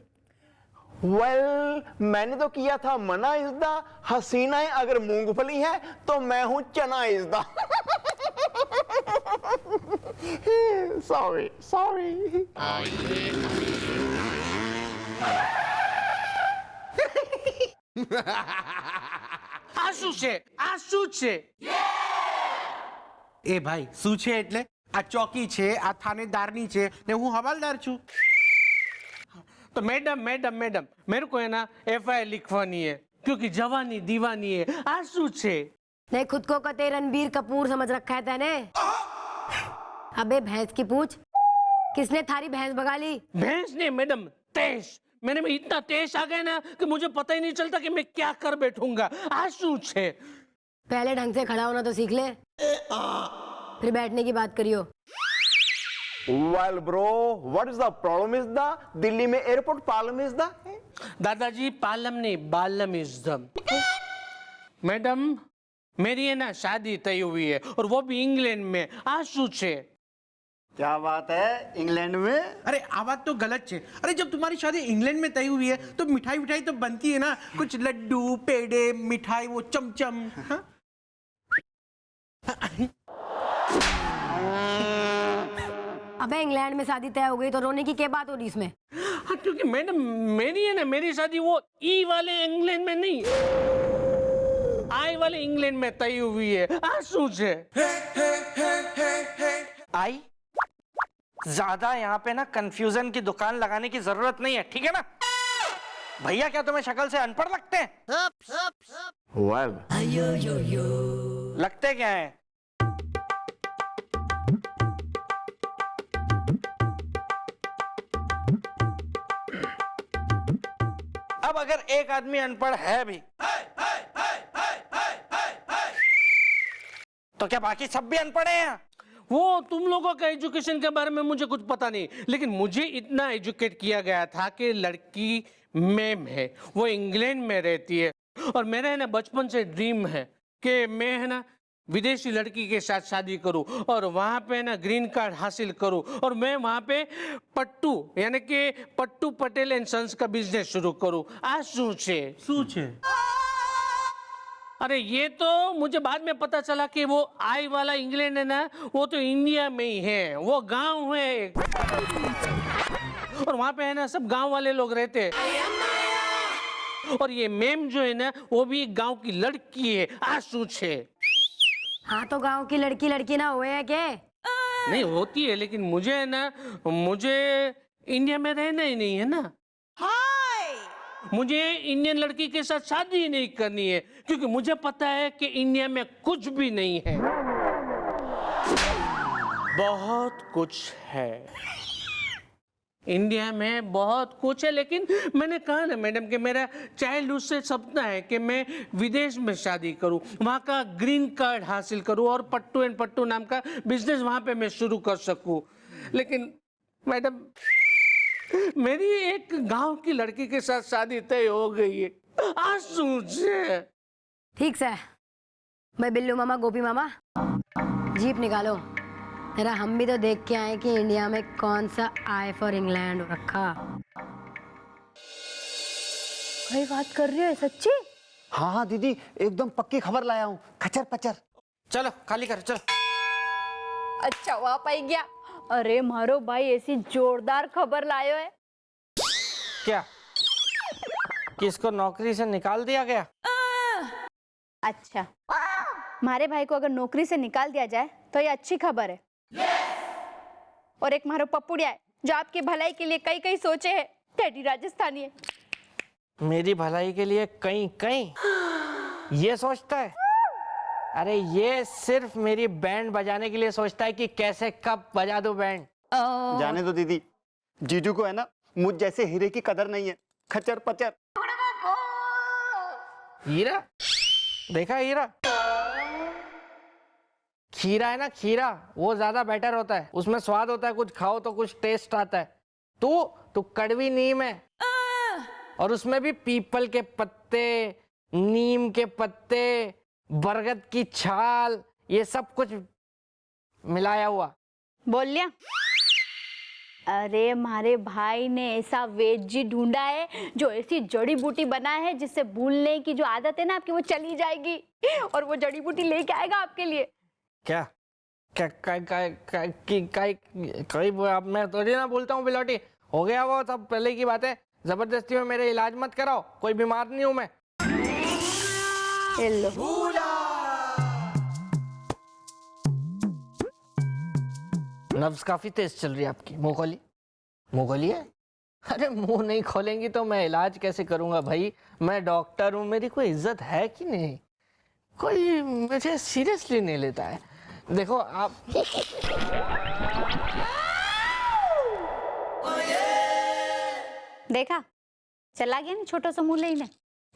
I: मैंने तो किया था मना इज़दा। हसीनाएं अगर मूंगफली है तो मैं हूँ चना इज़दा। सॉरी।
A: આશુ છે
H: એ ભાઈ શું છે એટલે? આ ચોકી છે, આ થાનેદારની છે ને હું હવાલદાર છું।
A: तो मैडम मेरे को है ना FIR लिखवानी है क्योंकि जवानी दीवानी है। आंसू छे।
M: नहीं खुद को कते रणबीर कपूर समझ रखा है तैने? अबे भैंस की पूछ, किसने थारी भैंस भगा ली?
A: भैंस नहीं मैडम, तेज। मैंने में इतना तेज आ गया ना कि मुझे पता ही नहीं चलता कि मैं क्या कर बैठूंगा। आंसू छे।
M: पहले ढंग से खड़ा होना तो सीख ले, फिर बैठने की बात करियो।
I: Well bro, what is the problem is the Delhi में एयरपोर्ट पालम is the?
A: दादाजी पालम नहीं बालम इज द। मैडम मेरी है ना शादी तय हुई है और वो भी इंग्लैंड में। आंसू छे।
C: क्या बात है, इंग्लैंड में?
H: अरे आवाज तो गलत है। अरे जब तुम्हारी शादी इंग्लैंड में तय हुई है तो मिठाई तो बनती है ना, कुछ लड्डू पेड़े मिठाई वो चमचम। हाँ?
M: अबे इंग्लैंड में शादी तय हो गई तो रोने की क्या बात हो रही इसमें?
A: हाँ क्योंकि मैडम मेरी है ना मेरी शादी वो ई वाले इंग्लैंड में नहीं, आई वाले इंग्लैंड में तय हुई है। आंसू छे।
E: आई ज्यादा यहाँ पे ना कंफ्यूजन की दुकान लगाने की जरूरत नहीं है, ठीक है ना? भैया क्या तुम्हें शक्ल से अनपढ़ लगते हैं? लगते क्या हैं? अब अगर एक आदमी अनपढ़ है भी तो क्या बाकी सब भी अनपढ़ हैं?
A: वो तुम लोगों का एजुकेशन के बारे में मुझे कुछ पता नहीं, लेकिन मुझे इतना एजुकेट किया गया था कि लड़की मैम है, वो इंग्लैंड में रहती है और मेरा है ना बचपन से ड्रीम है कि मैं है ना विदेशी लड़की के साथ शादी करूं और वहां पे ना ग्रीन कार्ड हासिल करूं और मैं वहां पे पट्टू यानी कि पट्टू पटेल एंड सन्स का बिजनेस शुरू करूं। आ शू छे? अरे ये तो मुझे बाद में पता चला कि वो आई वाला इंग्लैंड है ना, वो तो इंडिया में ही है, वो गांव है एक। और वहां पे है ना सब गांव वाले लोग रहते हैं। और ये मैम जो है ना वो भी एक गांव की लड़की है, आशू है।
M: हाँ तो गांव की लड़की ना हुए है क्या?
A: नहीं होती है, लेकिन मुझे है ना, मुझे इंडिया में रहना ही नहीं है ना। मुझे इंडियन लड़की के साथ शादी ही नहीं करनी है, क्योंकि मुझे पता है कि इंडिया में कुछ भी नहीं है।
B: बहुत कुछ है
A: इंडिया में, बहुत कुछ है, लेकिन मैंने कहा ना मैडम कि मेरा चाइल्डहुड से सपना है कि मैं विदेश में शादी करूं, वहां का ग्रीन कार्ड हासिल करूं और पट्टू एंड पट्टू नाम का बिजनेस वहां पे मैं शुरू कर सकूं। लेकिन मैडम मेरी एक गांव की लड़की के साथ शादी तय हो गई है, आंसू से।
M: ठीक से मैं बिल्लू मामा, गोपी मामा, जीप निकालो, जरा हम भी तो देख के आए कि इंडिया में कौन सा आई फॉर इंग्लैंड रखा।
D: कोई बात कर रही है सच्ची?
C: हाँ हाँ दीदी, एकदम पक्की खबर लाया हूँ, खचर पचर।
H: चलो खाली कर, चलो।
F: अच्छा हुआ पाई गया। अरे मारो भाई ऐसी जोरदार खबर लायो है।
B: क्या किसको नौकरी से निकाल दिया गया?
F: अच्छा, मारे भाई को अगर नौकरी से निकाल दिया जाए तो ये अच्छी खबर है। और एक मारो पप्पुड़िया है जो आपकी भलाई के लिए कई कई सोचे है, टेडी राजस्थानी है।
B: मेरी भलाई के लिए कहीं कहीं ये सोचता है? अरे ये सिर्फ मेरी बैंड बजाने के लिए सोचता है कि कैसे कब बजा दो बैंड।
C: जाने दो दीदी, जीजू को है ना मुझ जैसे हीरे की कदर नहीं है, खचर पचर।
B: हीरा देखा, हीरा खीरा है ना, खीरा वो ज्यादा बेटर होता है, उसमें स्वाद होता है, कुछ खाओ तो कुछ टेस्ट आता है। तू कड़वी नीम है, और उसमें भी पीपल के पत्ते, नीम के पत्ते, बरगद की छाल, ये सब कुछ मिलाया हुआ।
F: बोल लिया? अरे मारे भाई ने ऐसा वेजी ढूंढा है जो ऐसी जड़ी बूटी बना है जिससे भूलने की जो आदत है ना आपकी वो चली जाएगी, और वो जड़ी बूटी लेके आएगा आपके लिए।
B: क्या क्या अब मैं थोड़ी ना बोलता हूँ बिलौटी, हो गया वो सब पहले की बात है। जबरदस्ती में मेरे इलाज मत कराओ, कोई बीमार नहीं हूं मैं। नब्ज काफी तेज चल रही है आपकी, मुंह खोली, मुंह खोलिए। अरे मुंह नहीं खोलेंगी तो मैं इलाज कैसे करूंगा भाई, मैं डॉक्टर हूं, मेरी कोई इज्जत है कि नहीं? कोई मुझे सीरियसली नहीं लेता है। देखो आप
F: देखा, चला गया ना छोटा सा मुंह लेने।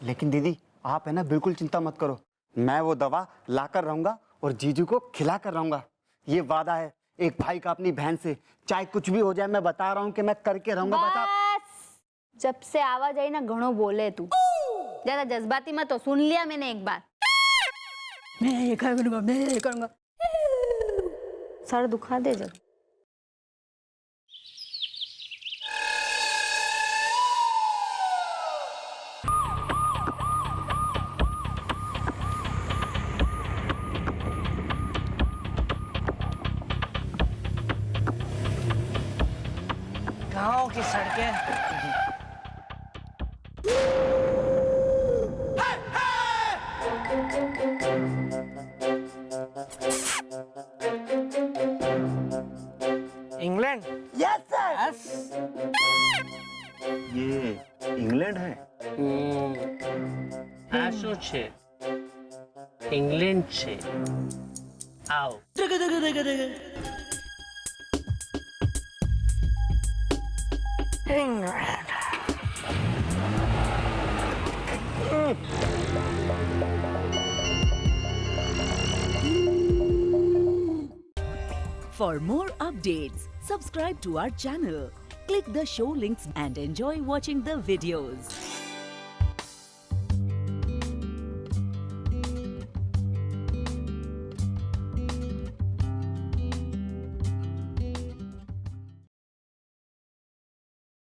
C: लेकिन दीदी आप है ना बिल्कुल चिंता मत करो, मैं वो दवा लाकर रहूंगा और जीजू को खिला कर रहूंगा, ये वादा है एक भाई का अपनी बहन से। चाहे कुछ भी हो जाए, मैं बता रहा हूँ कि मैं करके रहूंगा।
F: बस जब से आवाज आई ना घणो बोले तू, ज्यादा जज्बाती मत हो, सुन लिया मैंने एक बार। मैं ये करूंगा, मैं ये करूंगा, सर दुखा दे जब।
B: गांव की सड़कें इंग्लैंड।
J: Yes sir.
C: ये इंग्लैंड है?
A: आशो छे, इंग्लैंड छे, आओ।
O: For more updates, subscribe to our channel, click the show links and enjoy watching the videos.